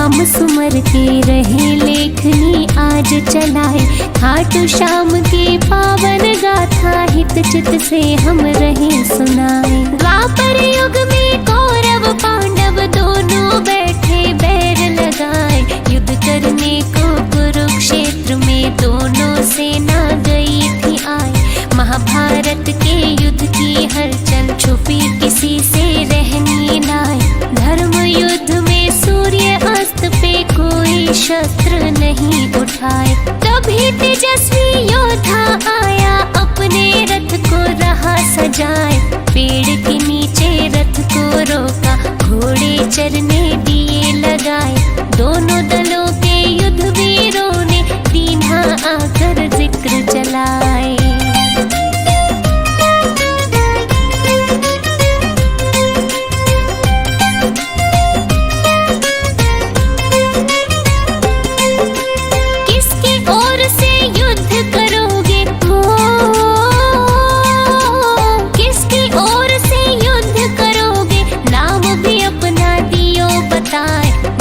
नाम सुमर के रहे लेखनी आज चलाए। खाटू श्याम के पावन गाथा हित चित से हम रहे सुनाए। द्वापर युग में कौरव पांडव दोनों बैठे बैर लगाए। युद्ध करने को कुरुक्षेत्र में दोनों सेना गई थी आए। महाभारत के युद्ध की हलचल छुपी किसी से रहनी नाय। धर्म युद्ध में सूर्य अस्त पे कोई शस्त्र नहीं उठाए। तभी तेजस्वी योद्धा आया अपने रथ को रहा सजाए। पेड़ के नीचे रथ को रोका घोड़े चरने दिए लगाए। दोनों दलों के युद्ध वीरों ने दीन्हा आकर जिक्र चलाए।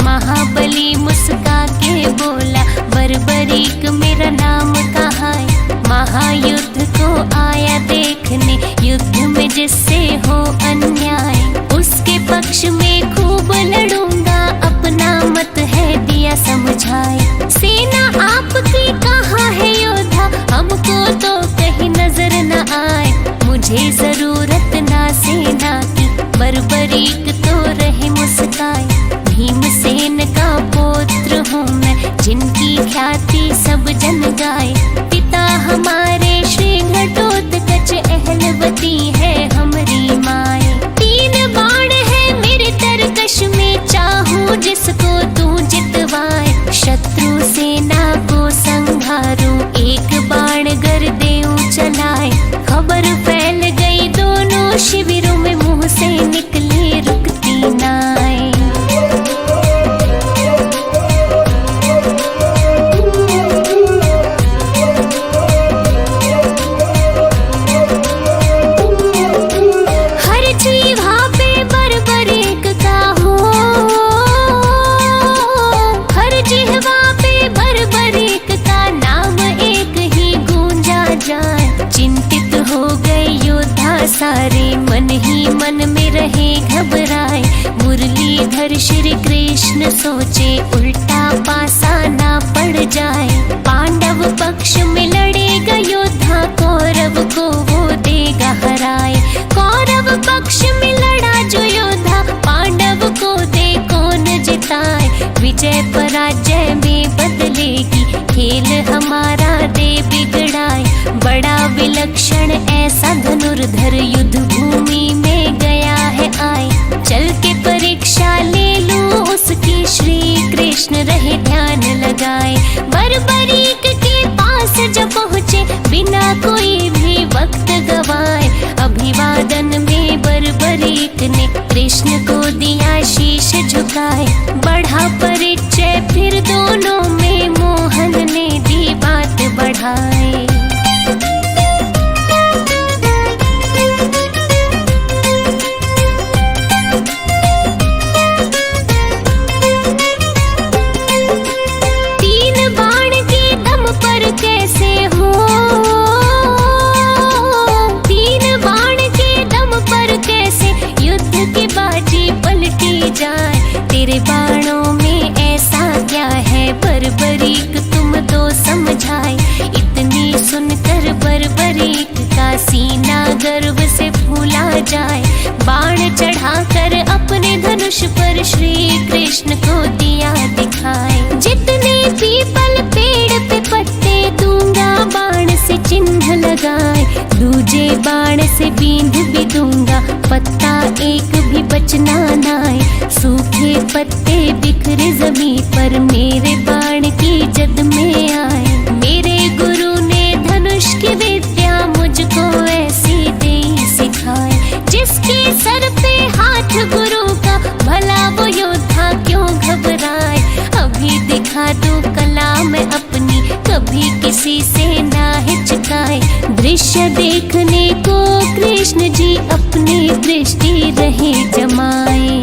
महाबली मुस्का के बोला बर्बरीक मेरा नाम कहाँ है। महायुद्ध को आया देखने युद्ध में जिससे हो अन्याय। उसके पक्ष में खूब लड़ूंगा अपना मत है दिया समझाए। सेना आपकी कहाँ है योद्धा हमको तो कहीं नजर न आए। मुझे जरूरत ना सेना की बर्बरीक तो रहे मुस्काए। भीमसेन का पुत्र हूँ मैं जिनकी ख्याति सब जन गाए। पिता हमारे श्री घटोत्कच अहलवती है हमारी माए। 3 बाण है मेरे तरकश में चाहूँ जिसको तू जितवाए। शत्रु सेना को संघारूं एक बाण गर देऊं चलाए। खबर फैल गई दोनों शिविरों में मुंह से निकले रुकती नाय। सारे मन ही मन में रहे घबराए। मुरलीधर श्री कृष्ण सोचे उल्टा पासा ना पड़ जाए। पांडव पक्ष में लड़ेगा योद्धा कौरव को वो देगा हराए। कौरव पक्ष में लड़ा जो योद्धा पांडव को दे कौन जिताए। विजय पराजय में बदलेगी खेल हमारा दे बिगड़ाए। बड़ा विलक्षण ऐसा धनुर्धर युद्ध भूमि में गया है आए। चल के परीक्षा ले लूं उसकी श्री कृष्ण रहे ध्यान लगाए। बर्बरीक के पास जब पहुँचे बिना कोई भी वक्त गवाए। अभिवादन में बर्बरीक ने कृष्ण को दिया शीश झुकाए। बढ़ा परिचय फिर दोनों में मोहन ने दी बात बढ़ाए। तेरे बाणों में ऐसा क्या है बर्बरीक तुम तो समझाए। इतनी सुनकर बर्बरीक का सीना गर्व से फूला जाए। बाण चढ़ाकर अपने धनुष पर श्री कृष्ण को दिया दिखाए। जितने पीपल पेड़ पे पत्ते दूंगा बाण से चिन्ह लगाए। दूजे बाण से बींध भी दूंगा पत्ता एक भी बचना नाए। सूखे पत्ते बिखरे जमीन पर मेरे बाण की जद में आए। मेरे गुरु ने धनुष की विद्या मुझको ऐसी दे सिखाए। जिसके सर पे हाथ गुरु का भला वो योद्धा क्यों घबराए। अभी दिखा दूं कला मैं अपनी कभी किसी से ना हिचकाए। दृश्य देखने को कृष्ण जी अपनी दृष्टि रहे जमाए।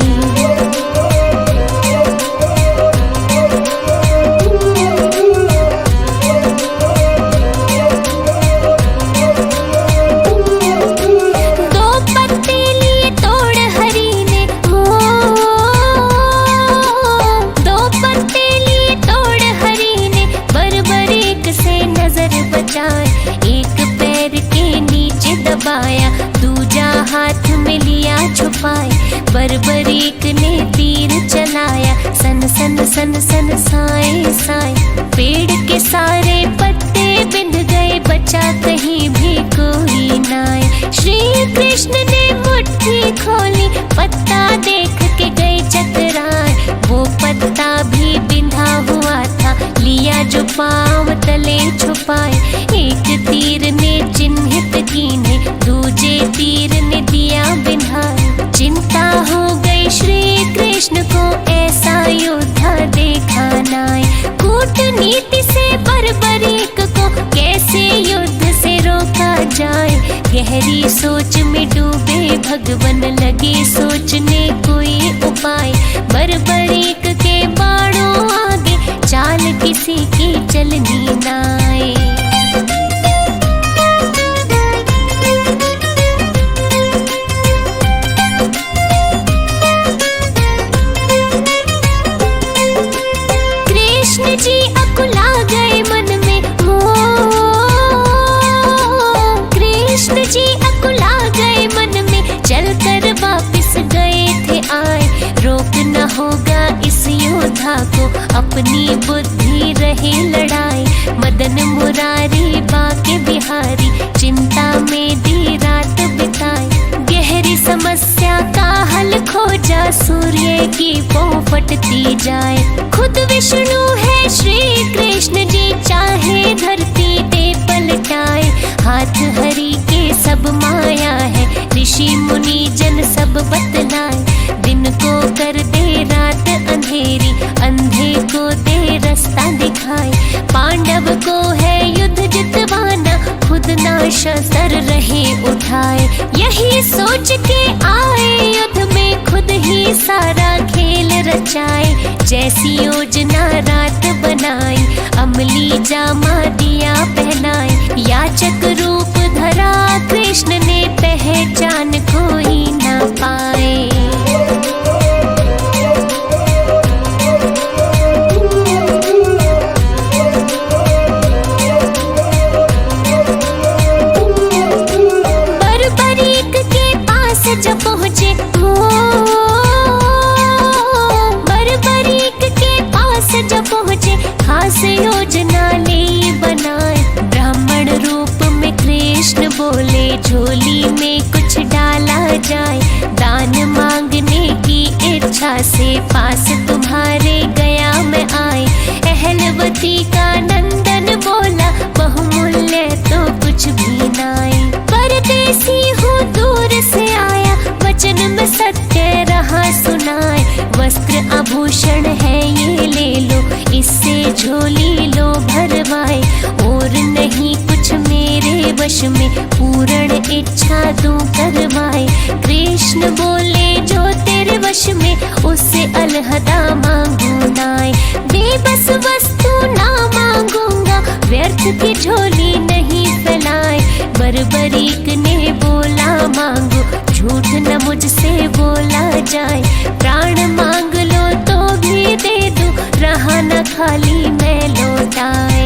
सन सन साए साए। पेड़ के सारे पत्ते बिंध गए, बचा कहीं भी कोई नाए। श्री कृष्ण ने मुट्ठी खोली, पत्ता देख के गए चकराए। वो पत्ता भी बिंधा हुआ था, लिया जो पाँव तले छुपाए। एक तीर ने चिन्हित कीने, दूजे तीर ने दिया बिन्हाए। चिंता हो गई श्री कृष्ण को, ऐसा योद्धा देखा नाए। कूटनीति से बर्बरीक को कैसे युद्ध से रोका जाए। गहरी सोच में डूबे भगवन, लगे सोचने कोई उपाय। बर्बरीक के बाणों आगे, चाल किसी की चलनी नाए। कृष्ण जी अकुला गए मन में, कृष्ण जी अकुला गए मन में। चलकर वापिस गए थे आए, रोकना होगा इस योद्धा को, अपनी बुद्धि रहे लड़ाए। मदन मुरारी बाके बिहारी, चिंता में दी रात बिताए। गहरी समस्या का हल खोजा, सूर्य की पोपटती जाए। खुद विष्णु है श्री कृष्ण जी, चाहे धरती दे पलटाए। हाथ हरि के सब माया है, ऋषि मुनि जन सब बतलाए। दिन को कर दे रात अंधेरी, अंधे को दे रास्ता दिखाए। पांडव को है युद्ध जितवाना, खुद ना शस्त्र रहे उठाए। यही सोच के आए युद्ध में, खुद ही सारा खेल रचाए। जैसी योजना रात बनाई, अमली जामा दिया पहनाए। याचक रूप धरा कृष्ण ने, पहचान कोई ना पाए। बर्बरीक के पास जब पहुँचे, बर्बरीक के पास जब पहुँचे, खास योजना ले बनाए। ब्राह्मण रूप में कृष्ण बोले, झोली में कुछ डाला जाए। दान मांगने की इच्छा से, पास तुम्हारे गया मैं आए। अहलवती का नंदन बोला, बहुमूल्य तो कुछ भी नाए। परदेसी हूँ दूर से आया, वचन में सत्य रहा सुनाए। वस्त्र आभूषण है ये ले लो, इससे झोली लो भरवाए। और नहीं कुछ मेरे वश में, पूर्ण इच्छा दूं करवाए। कृष्ण बोले जो तेरे वश में, उससे अलहदा मांगू नाए। बेबस वस्तु ना मांगूंगा, व्यर्थ की झोली नहीं फैलाए। बर्बरीक ने बोला मांगो, झूठ न मुझसे बोला जाए। प्राण मांग लो तो भी दे दूं, रहा न खाली मैं लौटाए।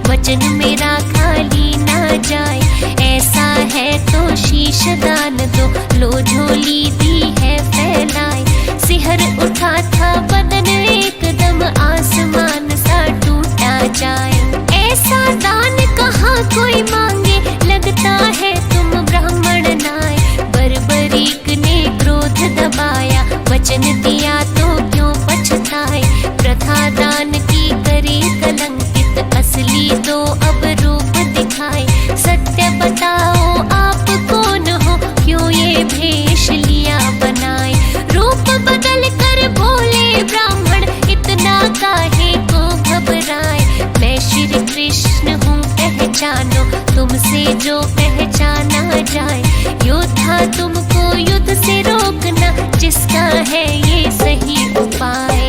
वचन मेरा खाली ना जाए, ऐसा है तो शीश दान दो। लो झोली दी है फैलाए, सिहर उठा था बदन एकदम, आसमान सा टूटा जाए। ऐसा दान कहाँ कोई मांगे, लगता है तुम ब्राह्मण नाए। बर्बरीक ने क्रोध दबाया, वचन दिया तो क्यों पछताए। प्रथा दान की करे कलंकित, असली तो अब रूप दिखाए। सत्य बताओ आप कौन हो, क्यों ये भेष लिया बनाए। रूप बदल कर बोले ब्राह्मण, इतना काहे को घबराए। मैं श्री कृष्ण हूँ पहचानो, तुमसे जो पहचाना जाए। योद्धा तुमको युद्ध से रोकना, जिसका है ये सही उपाय।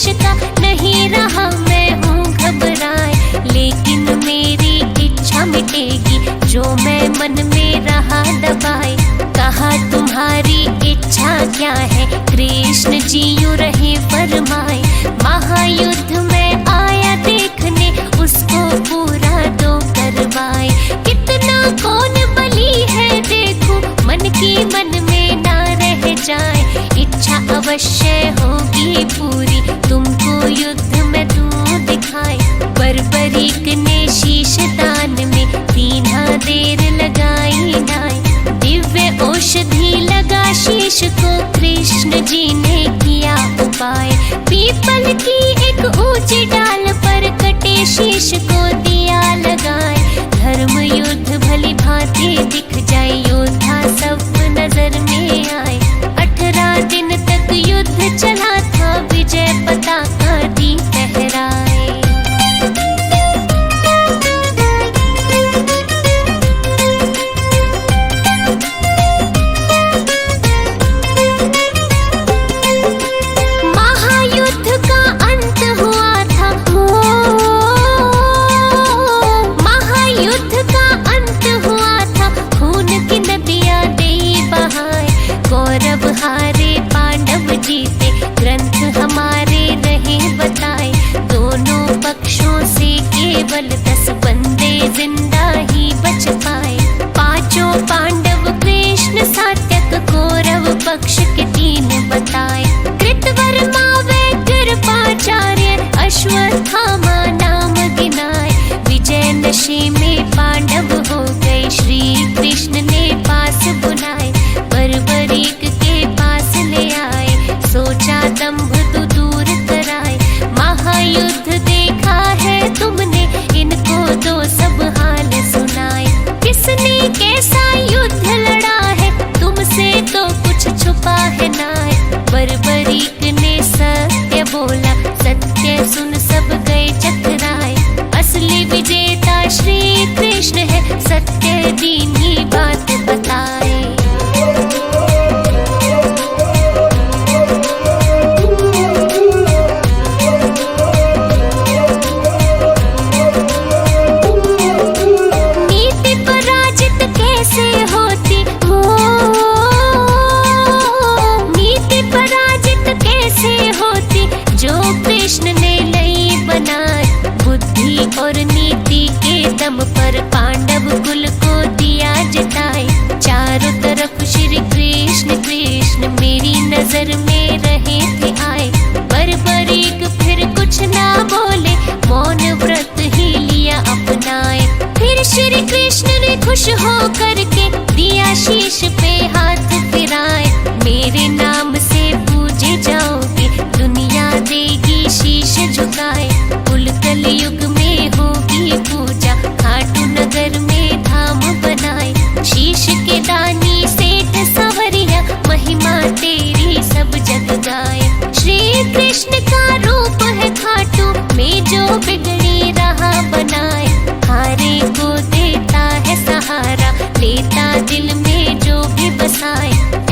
शीश का नहीं रहा मैं हूँ घबराए, लेकिन मेरी इच्छा मिटेगी जो मैं मन में रहा दबाए। कहा तुम्हारी इच्छा क्या है, कृष्ण जी यूं रहे फरमाए। महायुद्ध में आया देखने, उसको पूरा दो करवाए। कितना कौन बली है देखो, मन की मन में ना रह जाए। इच्छा अवश्य होगी पूरी, तुमको युद्ध में तू दिखाए। बर्बरीक ने शीश दान में तीना देर लगाई नाय। दिव्य औषधि लगा शीश को, कृष्ण जी ने किया उपाय। पीपल की एक ऊंची डाल पर कटे शीश को दिया लगाए। धर्म युद्ध भली भांति दिख जाए, योद्धा सब नजर में आए। 18 दिन तक युद्ध चला था, विजय पताका दी फहराए। कौरव हारे पांडव जीते, ग्रंथ हमारे रहे बताए। दोनों पक्षों से केवल 10 बंदे जिंदा ही बच पाए। पांचों पांडव कृष्ण सात्यक, कौरव पक्ष के 3 बताए। कृतवर्मा व कृपाचार्य, अश्वत्थामा नाम गिनाए। विजय नशे में पांडव हो गए, श्री कृष्ण ने पास बुलाए। बर्बरीक के पास ले आए, सोचा दंभ तो दूर कराए। महायुद्ध देखा है तुमने, इनको दो सब हाल सुनाए। किसने कैसा युद्ध लड़ा है, तुमसे तो कुछ छुपा है नाय। बर्बरीक ने सत्य बोला, सत्य सुन सब गए चकराए। असली विजेता श्री कृष्ण है, सत्य दीनी बात बताए। और नीति के दम पर पांडव कुल को दिया जिताए। चारों तरफ श्री कृष्ण कृष्ण मेरी नजर में रहे थे आए। बर्बरीक फिर कुछ ना बोले, मौन व्रत ही लिया अपनाए। फिर श्री कृष्ण ने खुश हो करके दिया शीश पे हाथ फिराए। मेरे नाम से पूजे जाओगे, दुनिया देगी शीश झुकाए। कुल कलयुग में होगी पूजा, खाटू नगर में धाम बनाए। शीश के दानी सेठ सवरिया, महिमा तेरी सब जग गाए। श्री कृष्ण का रूप है खाटू में, जो बिगड़ी राह बनाए। हारे को देता है सहारा, लेता दिल में जो भी बसाए।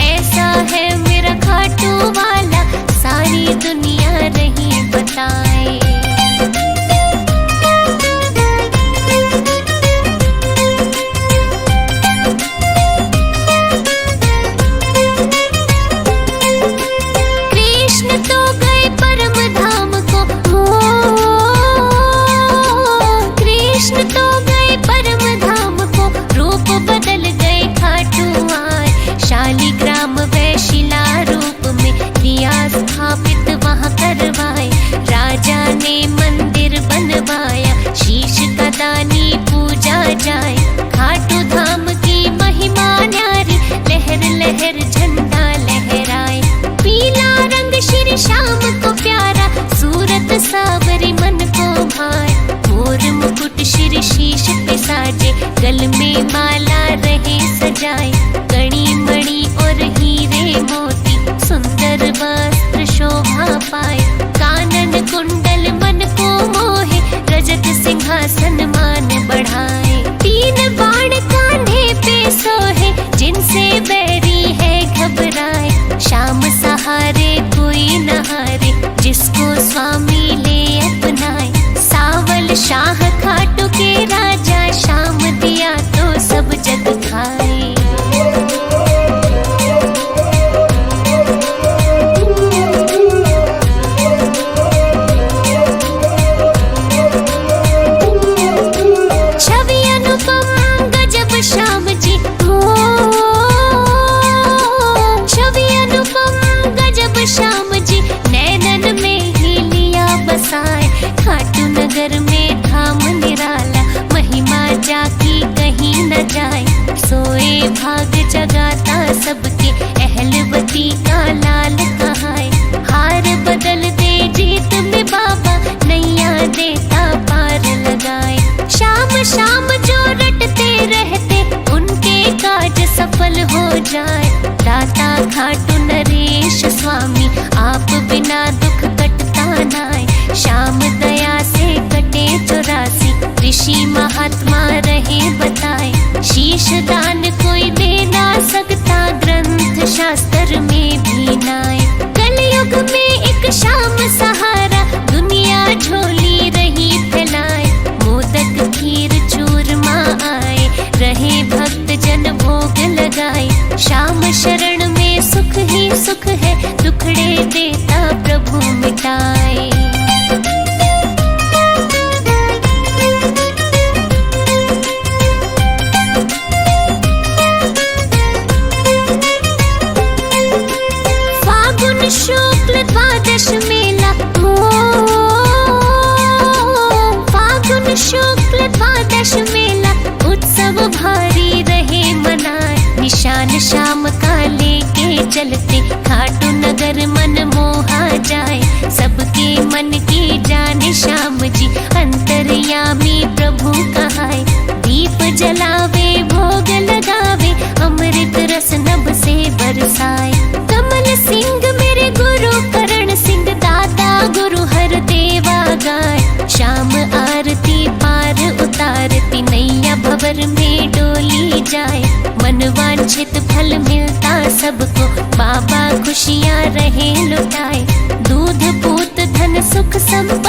ऐसा है मेरा खाटू वाला, सारी दुनिया रही बताए। कृष्ण तो गए परम शाम का लेके चलते खाटू नगर मन मोहा जाए। सबके मन की जाने श्याम जी अंतर्यामी प्रभु कहाए। दीप जलावे भोग लगावे अमृत रस नभ से बरसाए। कमल सिंह मेरे गुरु करण सिंह दाता गुरु हर देवा गाय। श्याम आरती पार उतारती नैया भंवर में डोली जाए। मन वांछित फल मिलता सबको बाबा खुशियाँ रहे लुटाए। दूध पूत धन सुख संपत्ति